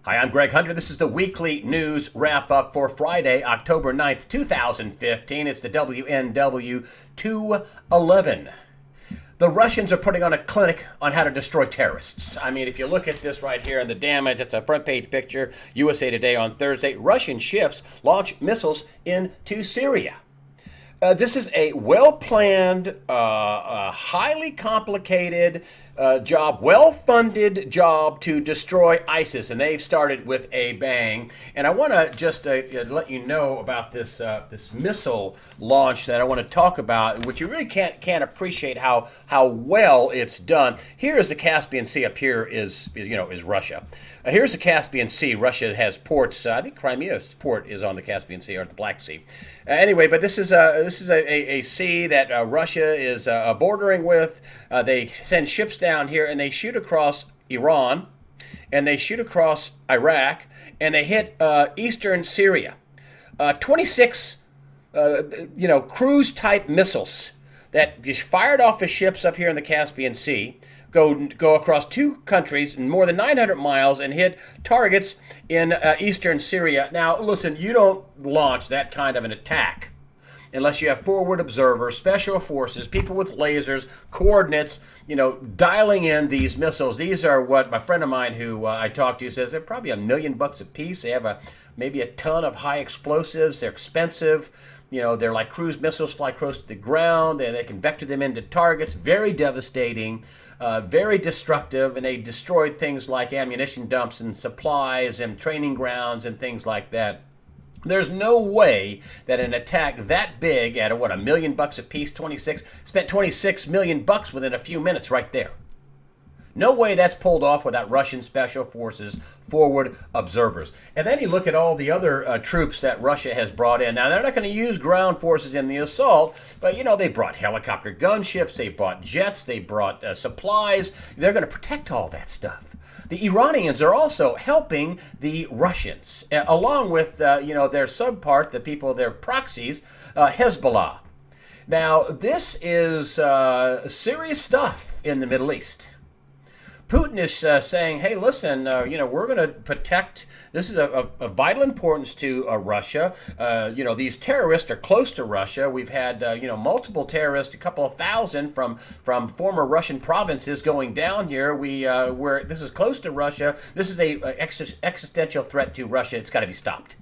Hi, I'm Greg Hunter. This is the weekly news wrap up for Friday, October 9th, 2015. It's the WNW 211. The Russians are putting on a clinic on how to destroy terrorists. I mean, if you look at this right here and the damage, it's a front page picture, USA Today on Thursday. Russian ships launch missiles into Syria. This is a well-planned, highly complicated job, well-funded job to destroy ISIS, and they've started with a bang. And I want to just let you know about this missile launch that I want to talk about, which you really can't appreciate how well it's done. Here is the Caspian Sea. Up here is Russia. Here's the Caspian Sea. Russia has ports. I think Crimea's port is on the Caspian Sea or the Black Sea. Anyway, but this is a sea that Russia is bordering with. They send ships down here and they shoot across Iran, and they shoot across Iraq, and they hit eastern Syria. 26 cruise type missiles that just fired off the ships up here in the Caspian Sea go across two countries and more than 900 miles and hit targets in eastern Syria. Now, listen, you don't launch that kind of an attack unless you have forward observers, special forces, people with lasers, coordinates, dialing in these missiles. These are what my friend of mine who I talked to says they're probably $1 million a piece. They have maybe a ton of high explosives. They're expensive. They're like cruise missiles, fly close to the ground, and they can vector them into targets. Very devastating, very destructive, and they destroyed things like ammunition dumps and supplies and training grounds and things like that. There's no way that an attack that big at $1 million a piece, spent $26 million within a few minutes right there. No way that's pulled off without Russian special forces forward observers. And then you look at all the other troops that Russia has brought in. Now, they're not going to use ground forces in the assault, but, they brought helicopter gunships, they brought jets, they brought supplies. They're going to protect all that stuff. The Iranians are also helping the Russians, along with, their subpart, the people, their proxies, Hezbollah. Now, this is serious stuff in the Middle East. Putin is saying, hey, listen, we're going to protect. This is of vital importance to Russia. These terrorists are close to Russia. We've had, multiple terrorists, a couple of thousand from former Russian provinces going down here. This is close to Russia. This is a existential threat to Russia. It's got to be stopped.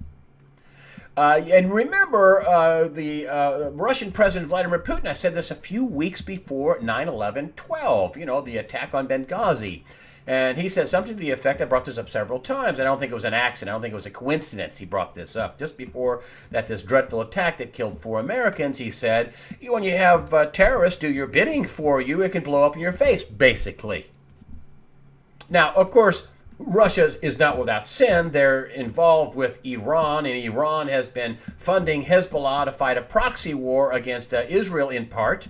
And remember, the Russian President Vladimir Putin, I said this a few weeks before 9/11/12, the attack on Benghazi. And he said something to the effect, I brought this up several times, I don't think it was an accident, I don't think it was a coincidence he brought this up. Just before this dreadful attack that killed 4 Americans, he said, when you have terrorists do your bidding for you, it can blow up in your face, basically. Now, of course, Russia is not without sin. They're involved with Iran, and Iran has been funding Hezbollah to fight a proxy war against Israel in part.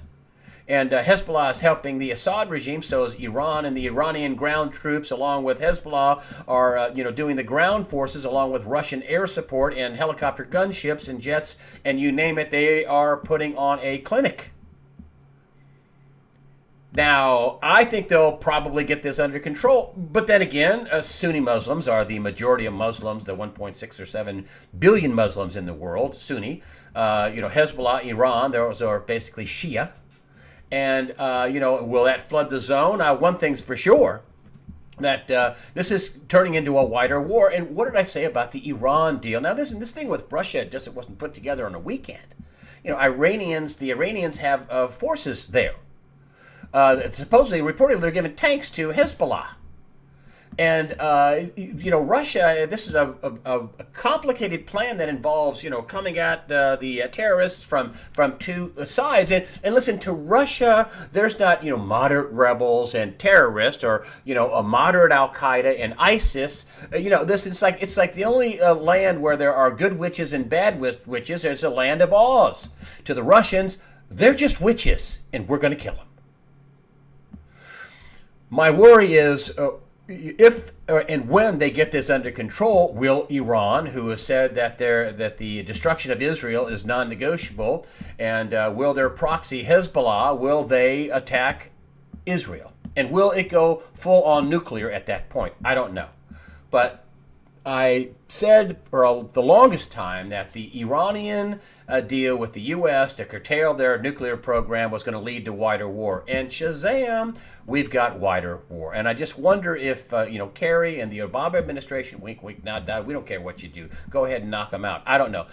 And Hezbollah is helping the Assad regime, so is Iran, and the Iranian ground troops, along with Hezbollah, are doing the ground forces, along with Russian air support and helicopter gunships and jets, and you name it, they are putting on a clinic. Now, I think they'll probably get this under control, but then again, Sunni Muslims are the majority of Muslims, the 1.6 or 7 billion Muslims in the world, Sunni. Hezbollah, Iran, those are basically Shia. And, will that flood the zone? One thing's for sure, that this is turning into a wider war. And what did I say about the Iran deal? Now, this thing with Russia, it wasn't put together on a weekend. The Iranians have forces there. Supposedly, reportedly, they're giving tanks to Hezbollah. And, Russia, this is a complicated plan that involves, coming at the terrorists from two sides. And listen, to Russia, there's not, moderate rebels and terrorists or, a moderate Al-Qaeda and ISIS. It's like the only land where there are good witches and bad witches. There's a land of Oz. To the Russians, they're just witches, and we're going to kill them. My worry is if and when they get this under control, will Iran, who has said that the destruction of Israel is non-negotiable, and will their proxy Hezbollah, will they attack Israel? And will it go full on nuclear at that point? I don't know. But I said for the longest time that the Iranian deal with the U.S. to curtail their nuclear program was going to lead to wider war. And shazam, we've got wider war. And I just wonder if, Kerry and the Obama administration, wink, wink, nod, nod, we don't care what you do. Go ahead and knock them out. I don't know.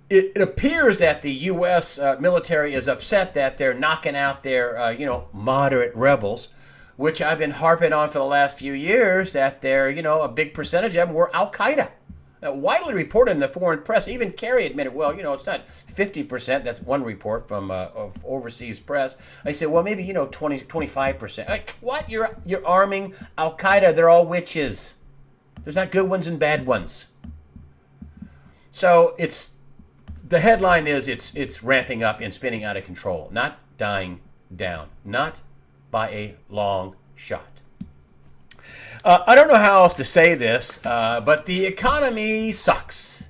It appears that the U.S. Military is upset that they're knocking out their, moderate rebels, which I've been harping on for the last few years, that they're, a big percentage of them were Al-Qaeda. Widely reported in the foreign press. Even Kerry admitted, well, it's not 50%. That's one report from of overseas press. I said, well, maybe, 20, 25%. Like, what? You're arming Al-Qaeda. They're all witches. There's not good ones and bad ones. So the headline is it's ramping up and spinning out of control, not dying down, not by a long shot. I don't know how else to say this, but the economy sucks.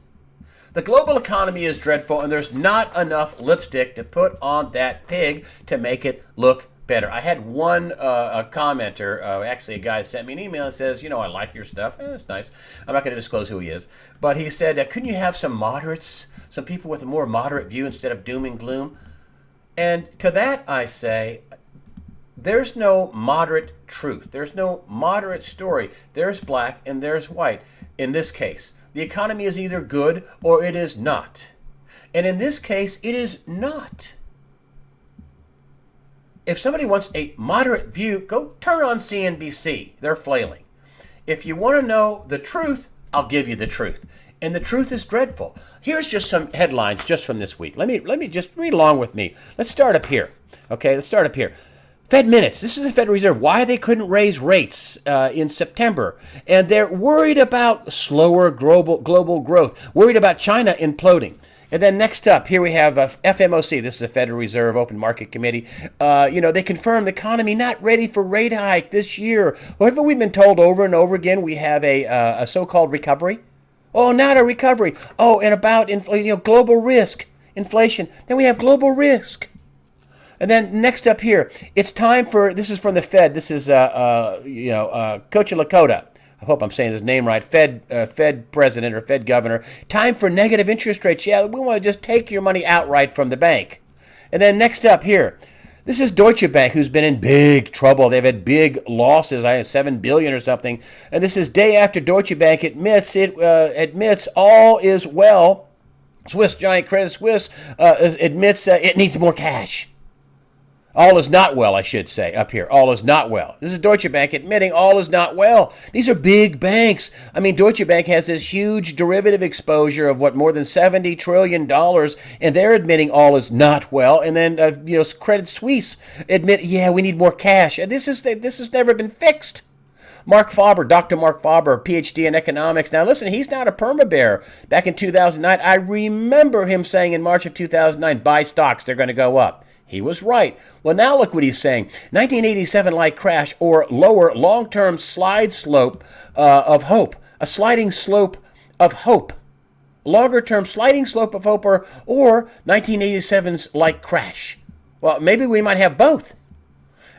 The global economy is dreadful, and there's not enough lipstick to put on that pig to make it look better. I had one commenter, actually a guy sent me an email and says, I like your stuff. It's nice. I'm not going to disclose who he is. But he said, couldn't you have some moderates, some people with a more moderate view instead of doom and gloom? And to that I say, there's no moderate truth. There's no moderate story. There's black and there's white. In this case, the economy is either good or it is not. And in this case, it is not. If somebody wants a moderate view, go turn on CNBC. They're flailing. If you want to know the truth, I'll give you the truth. And the truth is dreadful. Here's just some headlines just from this week. Let me just read along with me. Let's start up here. Okay, let's start up here. Fed minutes. This is the Federal Reserve. Why they couldn't raise rates in September. And they're worried about slower global growth. Worried about China imploding. And then next up, here we have FOMC. This is the Federal Reserve Open Market Committee. They confirmed the economy not ready for rate hike this year. Whatever we've been told over and over again, we have a so-called recovery. Oh, not a recovery. Oh, and about global risk, inflation. Then we have global risk. And then next up here, it's time for, this is from the Fed. This is, Kocherlakota. I hope I'm saying his name right. Fed president or Fed governor. Time for negative interest rates. Yeah, we want to just take your money outright from the bank. And then next up here, this is Deutsche Bank, who's been in big trouble. They've had big losses, I have $7 billion or something. And this is day after Deutsche Bank admits all is well. Swiss giant Credit Suisse admits it needs more cash. All is not well, I should say, up here. All is not well. This is Deutsche Bank admitting all is not well. These are big banks. I mean, Deutsche Bank has this huge derivative exposure of more than $70 trillion, and they're admitting all is not well. And then, Credit Suisse admit, we need more cash. And this has never been fixed. Dr. Mark Faber, PhD in economics. Now, listen, he's not a perma bear. Back in 2009, I remember him saying in March of 2009, buy stocks, they're going to go up. He was right. Well, now look what he's saying. 1987-like crash or lower long-term slide slope of hope. A sliding slope of hope. Longer-term sliding slope of hope or 1987's like crash. Well, maybe we might have both.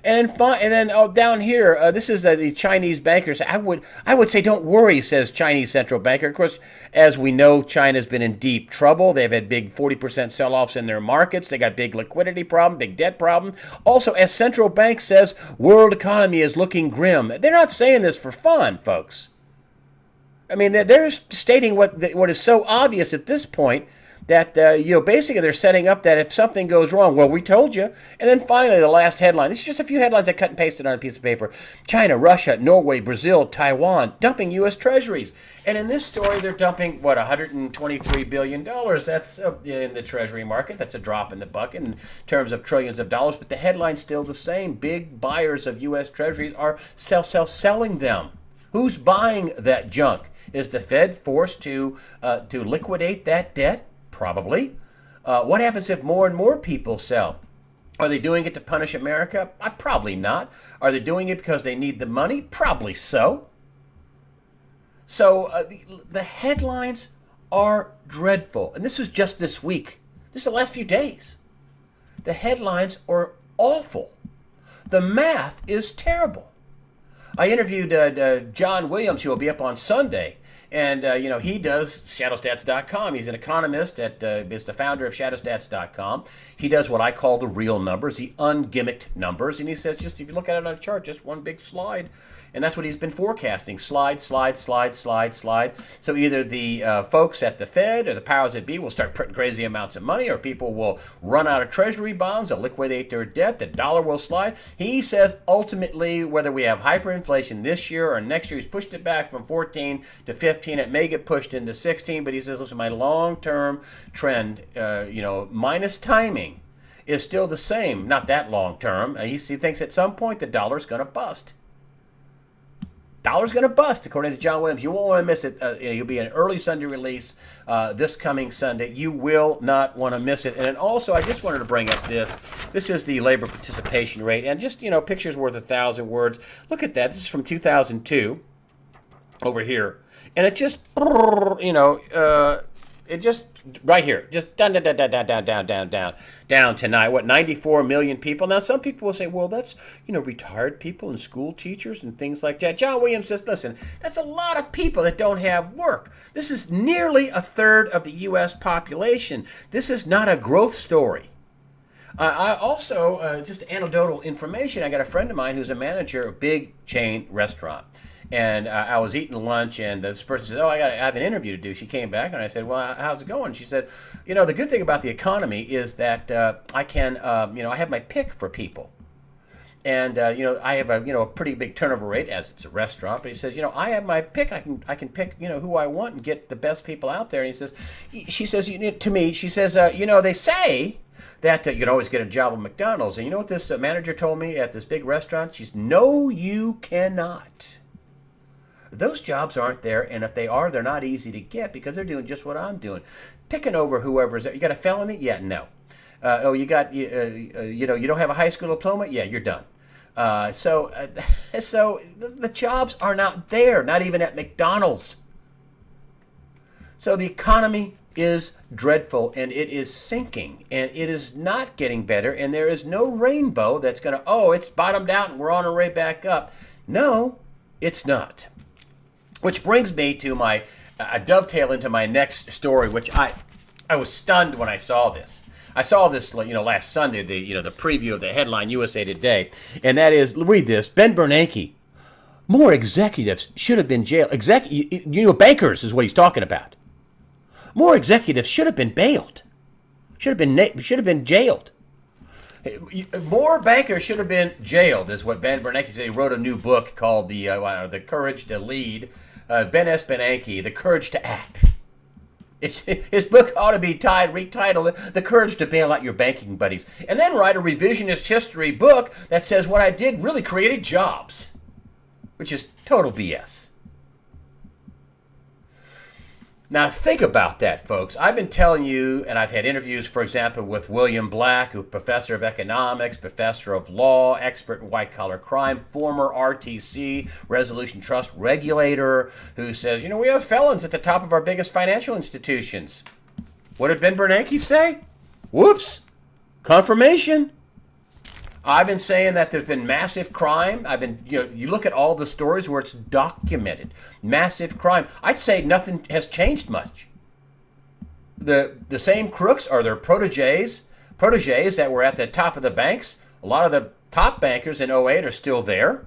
And then down here, this is the Chinese bankers. I would say, don't worry, says Chinese central banker. Of course, as we know, China's been in deep trouble. They've had big 40% sell-offs in their markets. They got big liquidity problem, big debt problem. Also, as central bank says, world economy is looking grim. They're not saying this for fun, folks. I mean, they're stating what is so obvious at this point, that, basically they're setting up that if something goes wrong, well, we told you. And then finally, the last headline. This is just a few headlines I cut and pasted on a piece of paper. China, Russia, Norway, Brazil, Taiwan, dumping U.S. treasuries. And in this story, they're dumping, $123 billion. That's in the treasury market. That's a drop in the bucket in terms of trillions of dollars. But the headline's still the same. Big buyers of U.S. treasuries are selling them. Who's buying that junk? Is the Fed forced to liquidate that debt? Probably. What happens if more and more people sell? Are they doing it to punish America? Probably not. Are they doing it because they need the money? Probably so. So the headlines are dreadful. And this was just this week. This is the last few days. The headlines are awful. The math is terrible. I interviewed John Williams, who will be up on Sunday. And, he does shadowstats.com. He's an economist, is the founder of shadowstats.com. He does what I call the real numbers, the un-gimmicked numbers. And he says, just if you look at it on a chart, just one big slide. And that's what he's been forecasting. Slide, slide, slide, slide, slide. So either the folks at the Fed or the powers that be will start printing crazy amounts of money, or people will run out of treasury bonds, they'll liquidate their debt, the dollar will slide. He says ultimately, whether we have hyperinflation this year or next year, he's pushed it back from 14 to 15. It may get pushed into 16, but he says, listen, my long-term trend, minus timing, is still the same. Not that long-term. He thinks at some point the dollar's going to bust. Dollar's going to bust, according to John Williams. You won't want to miss it. It'll be an early Sunday release this coming Sunday. You will not want to miss it. And then also, I just wanted to bring up this. This is the labor participation rate. And just, picture's worth 1,000 words. Look at that. This is from 2002 over here. And it just, it just, right here, just down tonight. What, 94 million people? Now, some people will say, well, that's, retired people and school teachers and things like that. John Williams says, listen, that's a lot of people that don't have work. This is nearly a third of the U.S. population. This is not a growth story. I also, just anecdotal information, I got a friend of mine who's a manager of a big chain restaurant. And I was eating lunch, and this person said, I have an interview to do. She came back, and I said, well, how's it going? She said, the good thing about the economy is that I can, I have my pick for people. And, I have a pretty big turnover rate, as it's a restaurant. But he says, I have my pick. I can pick, who I want and get the best people out there. And she says to me, they say that you can always get a job at McDonald's. And you know what this manager told me at this big restaurant? She's, no, you cannot. Those jobs aren't there, and if they are, they're not easy to get because they're doing just what I'm doing, picking over whoever's there. You got a felony? Yeah, no. You got you don't have a high school diploma? Yeah, you're done. So the jobs are not there, not even at McDonald's. So the economy is dreadful, and it is sinking, and it is not getting better, and there is no rainbow that's going to, it's bottomed out and we're on our way back up. No, it's not. Which brings me to my dovetail into my next story, which I was stunned when I saw this. I saw this, last Sunday, the preview of the headline USA Today, and that is, read this: Ben Bernanke, more executives should have been jailed. Bankers is what he's talking about. More executives should have been bailed. Should have been jailed. More bankers should have been jailed, is what Ben Bernanke said. He wrote a new book called The Courage to Lead. Ben S. Bernanke, The Courage to Act. His book ought to be retitled The Courage to Bail Out Your Banking Buddies. And then write a revisionist history book that says what I did really created jobs, which is total BS. Now, think about that, folks. I've been telling you, and I've had interviews, for example, with William Black, who's professor of economics, professor of law, expert in white-collar crime, former RTC, Resolution Trust regulator, who says, we have felons at the top of our biggest financial institutions. What did Ben Bernanke say? Whoops. Confirmation. I've been saying that there's been massive crime. You look at all the stories where it's documented. Massive crime. I'd say nothing has changed much. The same crooks are their proteges that were at the top of the banks. A lot of the top bankers in '08 are still there.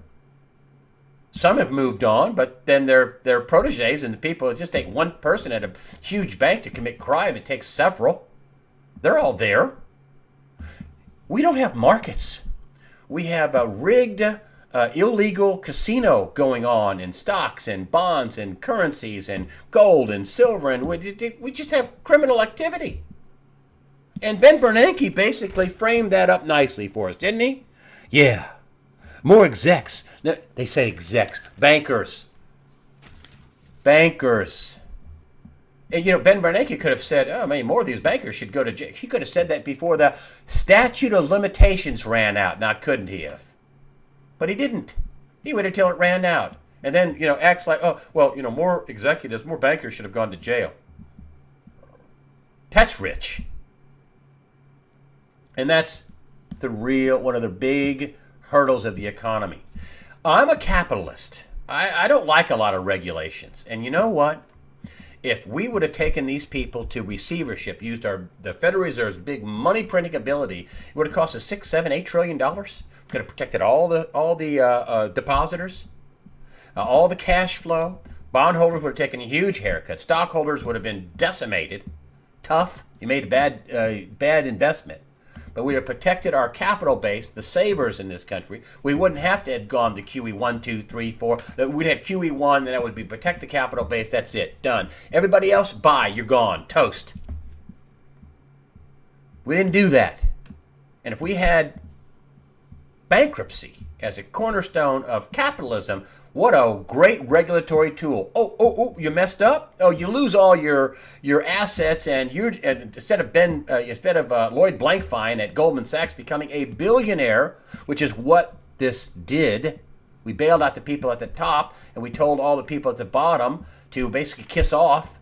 Some have moved on, but then their proteges and the people, it just take one person at a huge bank to commit crime. It takes several. They're all there. We don't have markets. We have a rigged, illegal casino going on in stocks and bonds and currencies and gold and silver, and we just have criminal activity. And Ben Bernanke basically framed that up nicely for us, didn't he? Yeah. More execs. No, they said execs. Bankers. And, Ben Bernanke could have said, more of these bankers should go to jail. He could have said that before the statute of limitations ran out. Now, couldn't he have? But he didn't. He waited until it ran out. And then, acts like, more executives, more bankers should have gone to jail. That's rich. And that's one of the big hurdles of the economy. I'm a capitalist. I don't like a lot of regulations. And you know what? If we would have taken these people to receivership, used the Federal Reserve's big money printing ability, it would have cost us $6, $7, $8 trillion. Could have protected all the depositors, all the cash flow. Bondholders would have taken a huge haircut. Stockholders would have been decimated. Tough. You made a bad investment. But we would have protected our capital base, the savers in this country. We wouldn't have to have gone to QE 1, 2, 3, 4. We'd have QE 1, then that would be protect the capital base. That's it. Done. Everybody else, bye. You're gone. Toast. We didn't do that. And if we had bankruptcy as a cornerstone of capitalism, what a great regulatory tool. Oh, you messed up? Oh, you lose all your assets, and instead of Lloyd Blankfein at Goldman Sachs becoming a billionaire, which is what this did. We bailed out the people at the top, and we told all the people at the bottom to basically kiss off.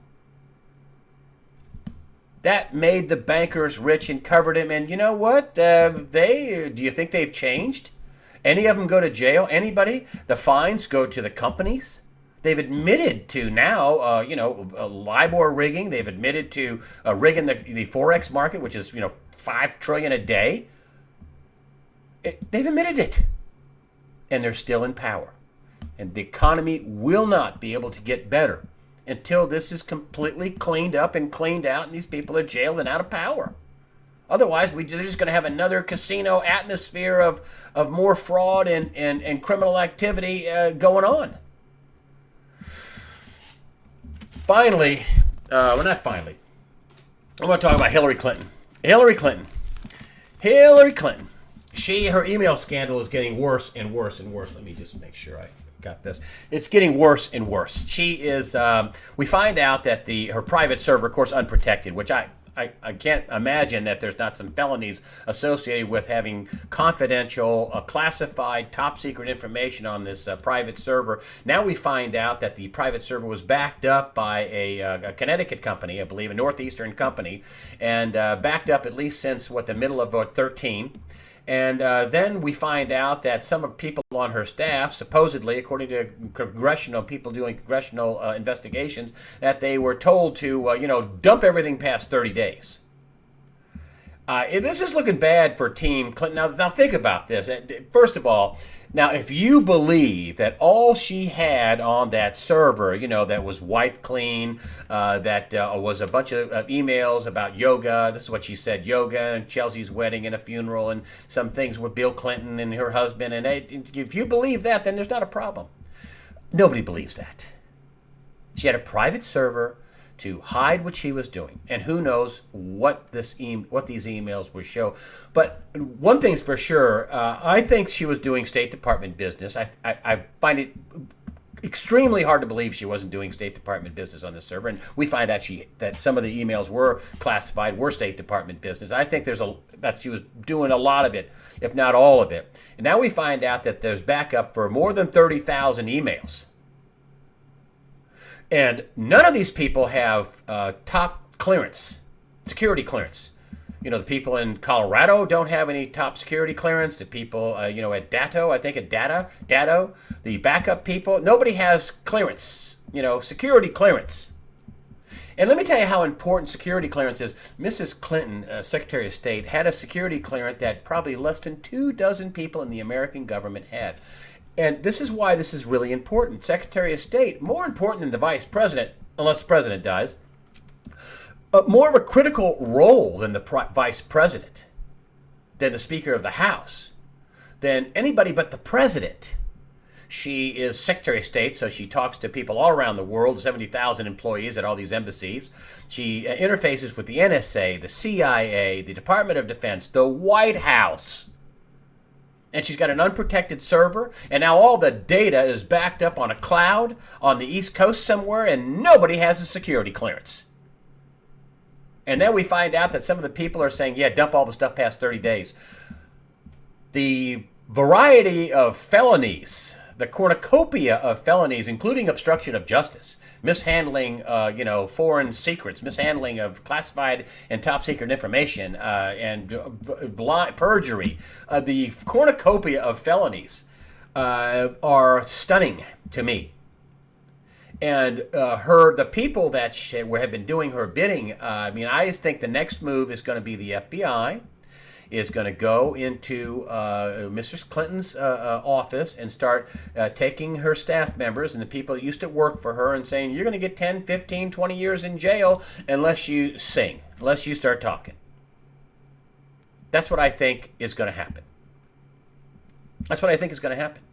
That made the bankers rich and covered him. And you know what? Do you think they've changed? Any of them go to jail? Anybody? The fines go to the companies. They've admitted to now, LIBOR rigging. They've admitted to rigging the forex market, which is $5 trillion a day. They've admitted it, and they're still in power. And the economy will not be able to get better until this is completely cleaned up and cleaned out, and these people are jailed and out of power. Otherwise, they're just going to have another casino atmosphere of more fraud and criminal activity going on. Finally, not finally, I want to talk about Hillary Clinton. Hillary Clinton. Her email scandal is getting worse and worse and worse. Let me just make sure I got this. It's getting worse and worse. She is, we find out that her private server, of course, unprotected, which I can't imagine that there's not some felonies associated with having confidential, classified, top secret information on this private server. Now we find out that the private server was backed up by a Connecticut company, I believe, a northeastern company, and backed up at least since, the middle of 2013. And then we find out that some of the people on her staff, supposedly, according to people doing congressional investigations, that they were told to, dump everything past 30 days. This is looking bad for Team Clinton. Now think about this. First of all, now if you believe that all she had on that server, that was wiped clean, that was a bunch of emails about yoga. This is what she said: yoga and Chelsea's wedding and a funeral and some things with Bill Clinton and her husband. And if you believe that, then there's not a problem. Nobody believes that. She had a private server to hide what she was doing, and who knows what these emails would show. But one thing's for sure, I think she was doing State Department business. I find it extremely hard to believe she wasn't doing State Department business on this server, and we find out that some of the emails were classified, were State Department business. I think that she was doing a lot of it, if not all of it. And now we find out that there's backup for more than 30,000 emails. And none of these people have top clearance, security clearance. The people in Colorado don't have any top security clearance. The people, at Datto, the backup people, nobody has clearance, security clearance. And let me tell you how important security clearance is. Mrs. Clinton, Secretary of State, had a security clearance that probably less than 24 people in the American government had. And this is why this is really important. Secretary of State, more important than the vice president, unless the president dies, more of a critical role than the vice president, than the Speaker of the House, than anybody but the president. She is Secretary of State, so she talks to people all around the world, 70,000 employees at all these embassies. She interfaces with the NSA, the CIA, the Department of Defense, the White House. And she's got an unprotected server, and now all the data is backed up on a cloud on the East Coast somewhere, and nobody has a security clearance. And then we find out that some of the people are saying, yeah, dump all the stuff past 30 days. The variety of felonies, the cornucopia of felonies, including obstruction of justice, mishandling, foreign secrets, mishandling of classified and top secret information, and perjury, the cornucopia of felonies are stunning to me. And the people that have been doing her bidding, I just think the next move is going to be the FBI is going to go into Mrs. Clinton's office and start taking her staff members and the people that used to work for her and saying, you're going to get 10, 15, 20 years in jail unless you sing, unless you start talking. That's what I think is going to happen. That's what I think is going to happen.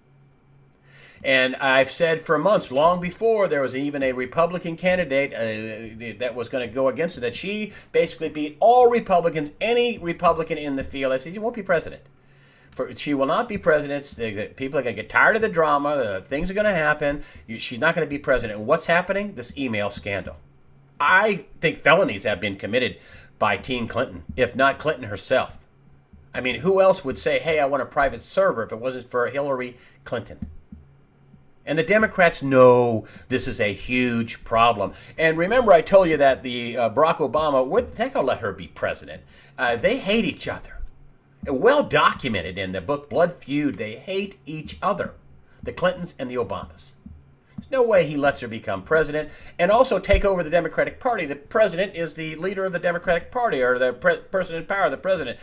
And I've said for months, long before there was even a Republican candidate that was going to go against her, that she basically beat all Republicans, any Republican in the field. I said, you won't be president. She will not be president. People are going to get tired of the drama. Things are going to happen. She's not going to be president. And what's happening? This email scandal. I think felonies have been committed by Team Clinton, if not Clinton herself. I mean, who else would say, hey, I want a private server if it wasn't for Hillary Clinton? And the Democrats know this is a huge problem. And remember, I told you that the Barack Obama, they're going to let her be president. They hate each other. Well documented in the book Blood Feud, they hate each other, the Clintons and the Obamas. There's no way he lets her become president and also take over the Democratic Party. The president is the leader of the Democratic Party, or the person in power, the president.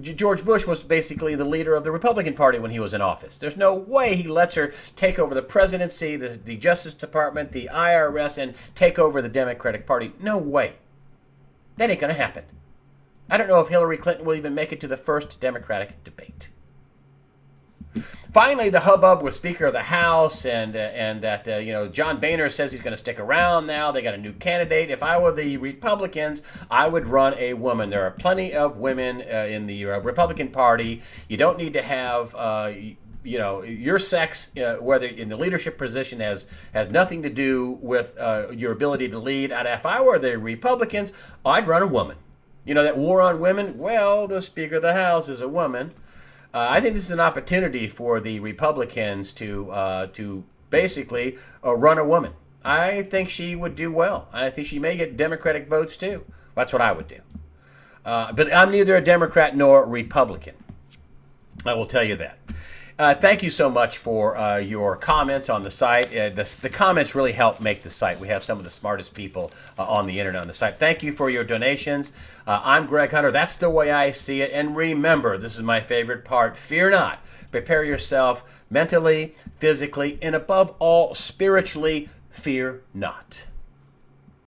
George Bush was basically the leader of the Republican Party when he was in office. There's no way he lets her take over the presidency, the Justice Department, the IRS, and take over the Democratic Party. No way. That ain't going to happen. I don't know if Hillary Clinton will even make it to the first Democratic debate. Finally, the hubbub with Speaker of the House and that John Boehner says he's going to stick around now. They got a new candidate. If I were the Republicans, I would run a woman. There are plenty of women in the Republican Party. You don't need to have your sex, whether in the leadership position, has nothing to do with your ability to lead. And if I were the Republicans, I'd run a woman. You know, that war on women? Well, the Speaker of the House is a woman. I think this is an opportunity for the Republicans to basically run a woman. I think she would do well. I think she may get Democratic votes too. That's what I would do. But I'm neither a Democrat nor a Republican. I will tell you that. Thank you so much for your comments on the site. The comments really help make the site. We have some of the smartest people on the internet on the site. Thank you for your donations. I'm Greg Hunter. That's the way I see it. And remember, this is my favorite part. Fear not. Prepare yourself mentally, physically, and above all, spiritually. Fear not.